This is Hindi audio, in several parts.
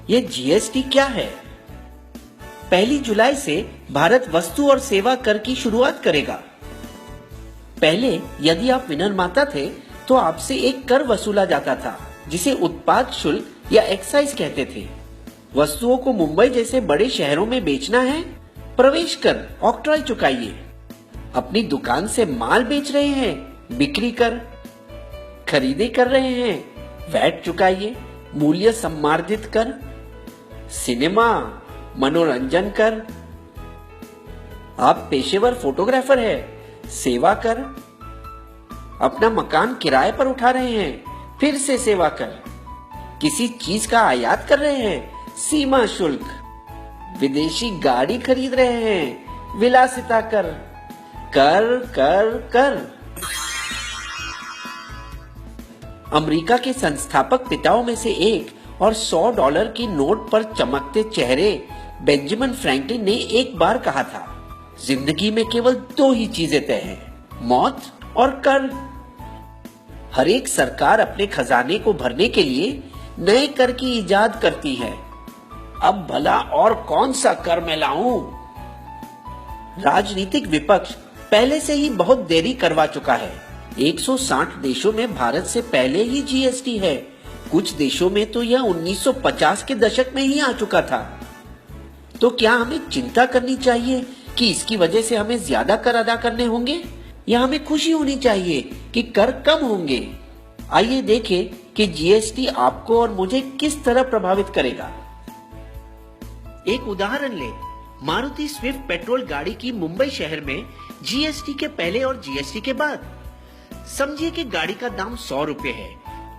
ये जीएसटी क्या है? 1 जुलाई से भारत वस्तु और सेवा कर की शुरुआत करेगा। पहले यदि आप विनिर्माता थे तो आपसे एक कर वसूला जाता था जिसे उत्पाद शुल्क या एक्साइज कहते थे। वस्तुओं को मुंबई जैसे बड़े शहरों में बेचना है, प्रवेश कर ऑक्ट्रॉय चुकाइए। अपनी दुकान से माल बेच रहे हैं, बिक्री कर। खरीदी कर रहे हैं, वैट चुकाइए। मूल्य सम्मार्जित कर, सिनेमा, मनोरंजन कर। आप पेशेवर फोटोग्राफर है, सेवा कर। अपना मकान किराए पर उठा रहे हैं, फिर से सेवा कर। किसी चीज का आयात कर रहे हैं, सीमा शुल्क। विदेशी गाड़ी खरीद रहे हैं, विलासिता कर। कर कर कर। अमेरिका के संस्थापक पिताओं में से एक और $100 की नोट पर चमकते चेहरे बेंजामिन फ्रैंकलिन ने एक बार कहा था, जिंदगी में केवल 2 ही चीजें तय हैं, मौत और कर। हर एक सरकार अपने खजाने को भरने के लिए नए कर की इजाद करती है। अब भला और कौन सा कर मैं लाऊं? राजनीतिक विपक्ष पहले से ही बहुत देरी करवा चुका है। 160 देशों में भारत से पहले ही जीएसटी है। कुछ देशों में तो यह 1950 के दशक में ही आ चुका था। तो क्या हमें चिंता करनी चाहिए कि इसकी वजह से हमें ज्यादा कर अदा करने होंगे, या हमें खुशी होनी चाहिए कि कर कम होंगे? आइए देखें कि जीएसटी आपको और मुझे किस तरह प्रभावित करेगा। एक उदाहरण ले, मारुति स्विफ्ट पेट्रोल गाड़ी की मुंबई शहर में जीएसटी के पहले और जीएसटी के बाद। समझिए कि गाड़ी का दाम 100 रुपए है,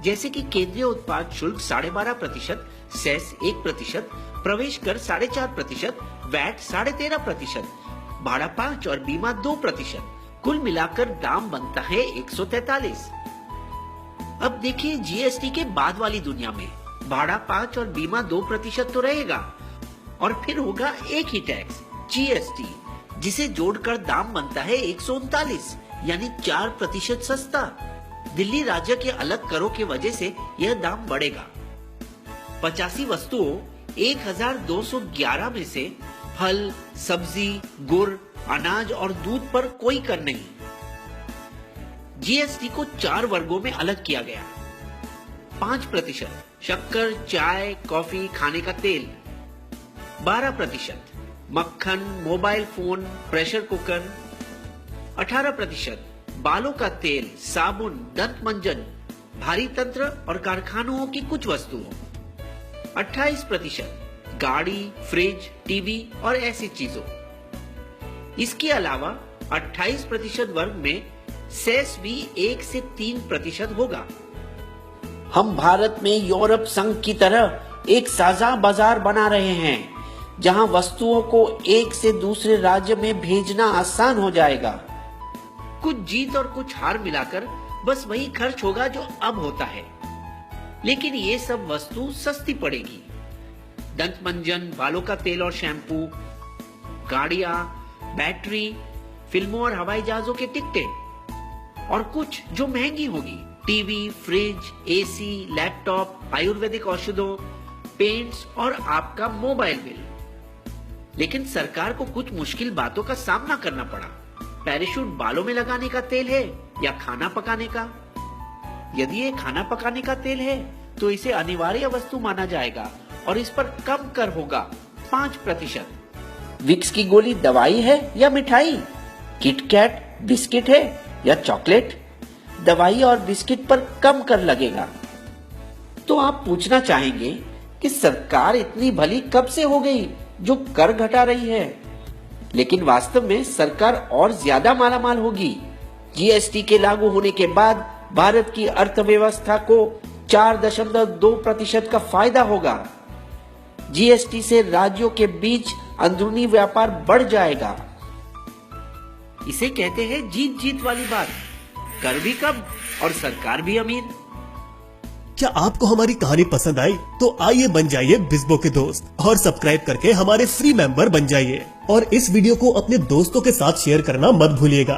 जैसे कि केंद्रीय उत्पाद शुल्क 12.5%, सेस 1%, प्रवेश कर 4.5%, वैट 13.5%, भाड़ा 5 और बीमा 2%। कुल मिलाकर दाम बनता है 143। अब देखिए जीएसटी के बाद वाली दुनिया में भाड़ा 5 और बीमा 2% तो रहेगा, और फिर होगा एक ही टैक्स जीएसटी, जिसे जोड़कर दाम बनता है 139, यानी 4% सस्ता। दिल्ली राज्य के अलग करों की वजह से यह दाम बढ़ेगा। 85 वस्तुओं 1211 में से फल, सब्जी, गुड़, अनाज और दूध पर कोई कर नहीं। जीएसटी को 4 वर्गों में अलग किया गया। 5% शक्कर, चाय, कॉफी, खाने का तेल। 12% मक्खन, मोबाइल फोन, प्रेशर कुकर। 18% बालों का तेल, साबुन, दंत मंजन, भारी तंत्र और कारखानों की कुछ वस्तुओं। 28% गाड़ी, फ्रिज, टीवी और ऐसी चीजों। इसके अलावा 28% वर्ग में सेस भी 1 से 3% होगा। हम भारत में यूरोप संघ की तरह एक साझा बाजार बना रहे हैं, जहां वस्तुओं को एक से दूसरे राज्य में भेजना आसान हो जाएगा। कुछ जीत और कुछ हार मिलाकर बस वही खर्च होगा जो अब होता है, लेकिन ये सब वस्तु सस्ती पड़ेगी। दंत मंजन, बालों का तेल और शैम्पू, गाड़ियां, बैटरी, फिल्मों और हवाई जहाजों के टिकटें, और कुछ जो महंगी होगी, TV, fridge, AC, laptop, ayurvedic औषधों, पेंट्स और आपका मोबाइल बिल। लेकिन सरकार को कुछ मुश्किल बातों का सामना करना पड़ा। पैराशूट बालों में लगाने का तेल है या खाना पकाने का? यदि ये खाना पकाने का तेल है तो इसे अनिवार्य वस्तु माना जाएगा और इस पर कम कर होगा 5%। विक्स की गोली दवाई है या मिठाई? किटकैट बिस्किट है या चॉकलेट? दवाई और बिस्किट पर कम कर लगेगा। तो आप पूछना चाहेंगे कि सरकार इतनी भली कब से हो गई जो कर घटा रही है? लेकिन वास्तव में सरकार और ज्यादा मालामाल होगी। जीएसटी के लागू होने के बाद भारत की अर्थव्यवस्था को 4.2% का फायदा होगा। जीएसटी से राज्यों के बीच अंदरूनी व्यापार बढ़ जाएगा। इसे कहते हैं जीत जीत वाली बात। कर भी कम और सरकार भी अमीर। क्या आपको हमारी कहानी पसंद आई? तो आइए बन जाइए बिस्बो के दोस्त और सब्सक्राइब करके हमारे फ्री मेंबर बन जाइए। और इस वीडियो को अपने दोस्तों के साथ शेयर करना मत भूलिएगा।